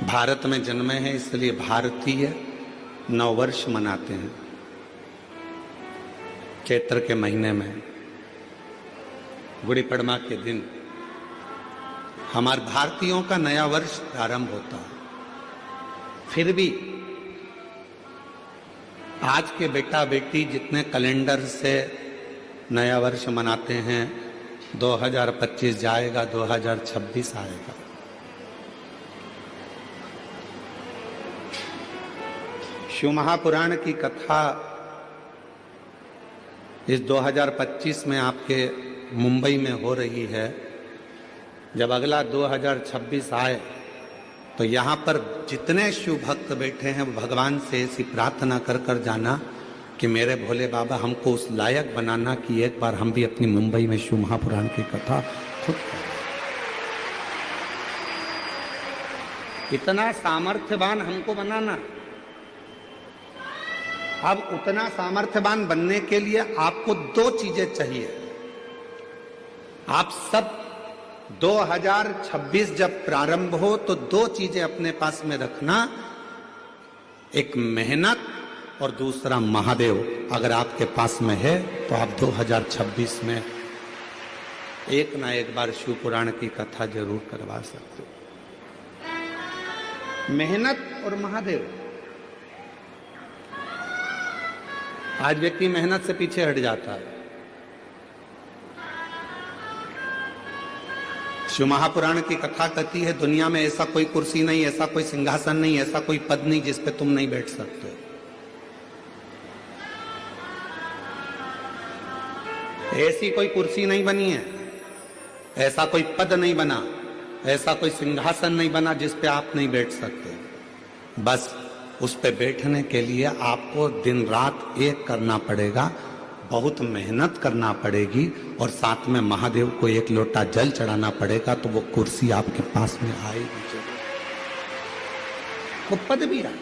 भारत में जन्मे हैं इसलिए भारतीय नववर्ष मनाते हैं। चैत्र के महीने में गुड़ी पड़वा के दिन हमारे भारतीयों का नया वर्ष प्रारंभ होता है। फिर भी आज के बेटा बेटी जितने कैलेंडर से नया वर्ष मनाते हैं, 2025 जाएगा, 2026 आएगा। शिव महापुराण की कथा इस 2025 में आपके मुंबई में हो रही है। जब अगला 2026 आए तो यहाँ पर जितने शिव भक्त बैठे हैं वो भगवान से ऐसी प्रार्थना कर कर जाना कि मेरे भोले बाबा हमको उस लायक बनाना कि एक बार हम भी अपनी मुंबई में शिव महापुराण की कथा खुद करें। इतना सामर्थ्यवान हमको बनाना। अब उतना सामर्थ्यवान बनने के लिए आपको दो चीजें चाहिए। आप सब 2026 जब प्रारंभ हो तो दो चीजें अपने पास में रखना, एक मेहनत और दूसरा महादेव। अगर आपके पास में है तो आप 2026 में एक ना एक बार शिव पुराण की कथा जरूर करवा सकते हो। मेहनत और महादेव। आज व्यक्ति मेहनत से पीछे हट जाता है। शिव महापुराण की कथा कहती है दुनिया में ऐसा कोई कुर्सी नहीं, ऐसा कोई सिंहासन नहीं, ऐसा कोई पद नहीं जिस पे तुम नहीं बैठ सकते। ऐसी कोई कुर्सी नहीं बनी है, ऐसा कोई पद नहीं बना, ऐसा कोई सिंहासन नहीं बना जिस पे आप नहीं बैठ सकते। बस उस पे बैठने के लिए आपको दिन रात एक करना पड़ेगा, बहुत मेहनत करना पड़ेगी और साथ में महादेव को एक लोटा जल चढ़ाना पड़ेगा, तो वो कुर्सी आपके पास में आएगी जरूर, वो पद भी आए।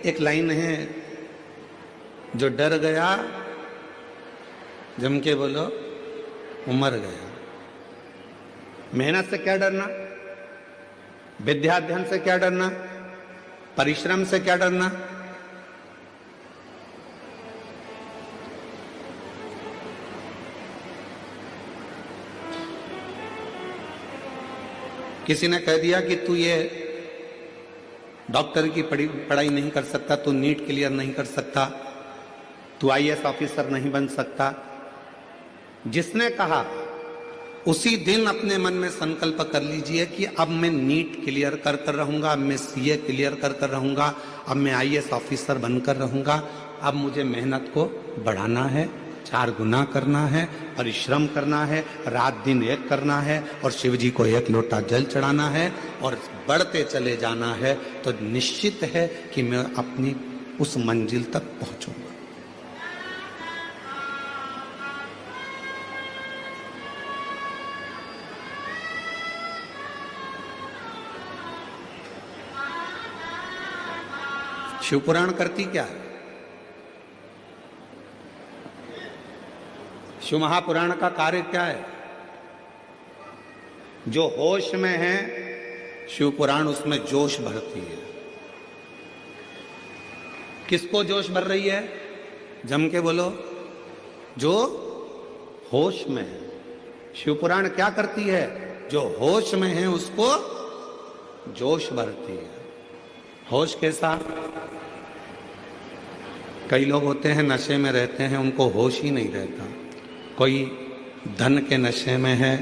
एक लाइन है, जो डर गया जम के बोलो वो मर गया। मेहनत से क्या डरना, विद्या अध्ययन से क्या डरना, परिश्रम से क्या डरना। किसी ने कह दिया कि तू ये डॉक्टर की पढ़ाई नहीं कर सकता, तू नीट क्लियर नहीं कर सकता, तू आईएएस ऑफिसर नहीं बन सकता। जिसने कहा उसी दिन अपने मन में संकल्प कर लीजिए कि अब मैं नीट क्लियर कर कर रहूंगा, अब मैं सीए क्लियर कर कर रहूंगा, अब मैं आईएएस ऑफिसर बनकर रहूंगा। अब मुझे मेहनत को बढ़ाना है, 4 गुना करना है, परिश्रम करना है, रात दिन एक करना है और शिव जी को एक लोटा जल चढ़ाना है और बढ़ते चले जाना है। तो निश्चित है कि मैं अपनी उस मंजिल तक पहुंचूंगा। शिव पुराण करती क्या है? शिव महापुराण का कार्य क्या है? जो होश में है शिव पुराण उसमें जोश भरती है। किसको जोश भर रही है? जम के बोलो। जो होश में है। शिव पुराण क्या करती है? जो होश में है उसको जोश भरती है। होश कैसा? कई लोग होते हैं नशे में रहते हैं, उनको होश ही नहीं रहता। कोई धन के नशे में है,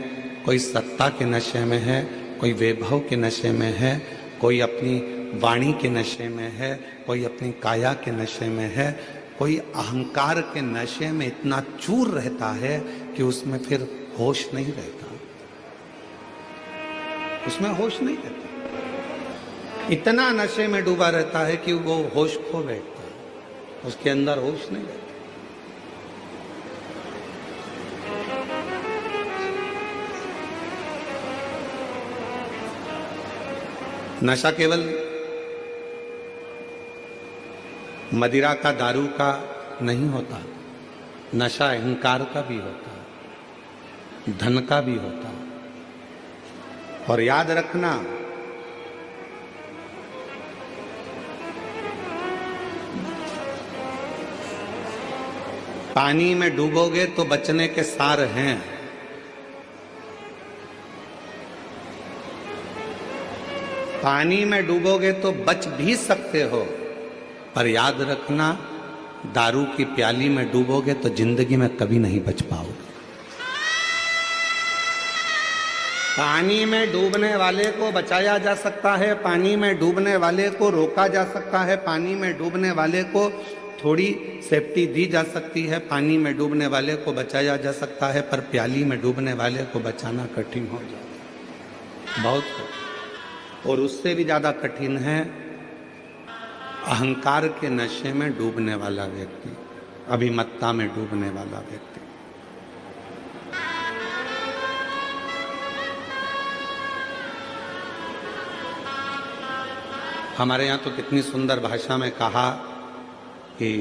कोई सत्ता के नशे में है, कोई वैभव के नशे में है, कोई अपनी वाणी के नशे में है, कोई अपनी काया के नशे में है, कोई अहंकार के नशे में इतना चूर रहता है कि उसमें फिर होश नहीं रहता, उसमें होश नहीं रहता। इतना नशे में डूबा रहता है कि वो होश खो बैठता है, उसके अंदर होश नहीं रहता। नशा केवल मदिरा का, दारू का नहीं होता। नशा अहंकार का भी होता है, धन का भी होता है। और याद रखना, पानी में डूबोगे तो बचने के सार हैं, पानी में डूबोगे तो बच भी सकते हो, पर याद रखना दारू की प्याली में डूबोगे तो जिंदगी में कभी नहीं बच पाओगे। पानी में डूबने वाले को बचाया जा सकता है, पानी में डूबने वाले को रोका जा सकता है, पानी में डूबने वाले को थोड़ी सेफ्टी दी जा सकती है, पानी में डूबने वाले को बचाया जा सकता है, पर प्याली में डूबने वाले को बचाना कठिन हो जाता है, बहुत कठिन। और उससे भी ज़्यादा कठिन है अहंकार के नशे में डूबने वाला व्यक्ति, अभिमत्ता में डूबने वाला व्यक्ति। हमारे यहाँ तो कितनी सुंदर भाषा में कहा कि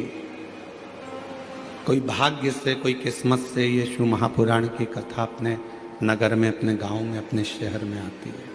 कोई भाग्य से, कोई किस्मत से ये शिव महापुराण की कथा अपने नगर में, अपने गांव में, अपने शहर में आती है।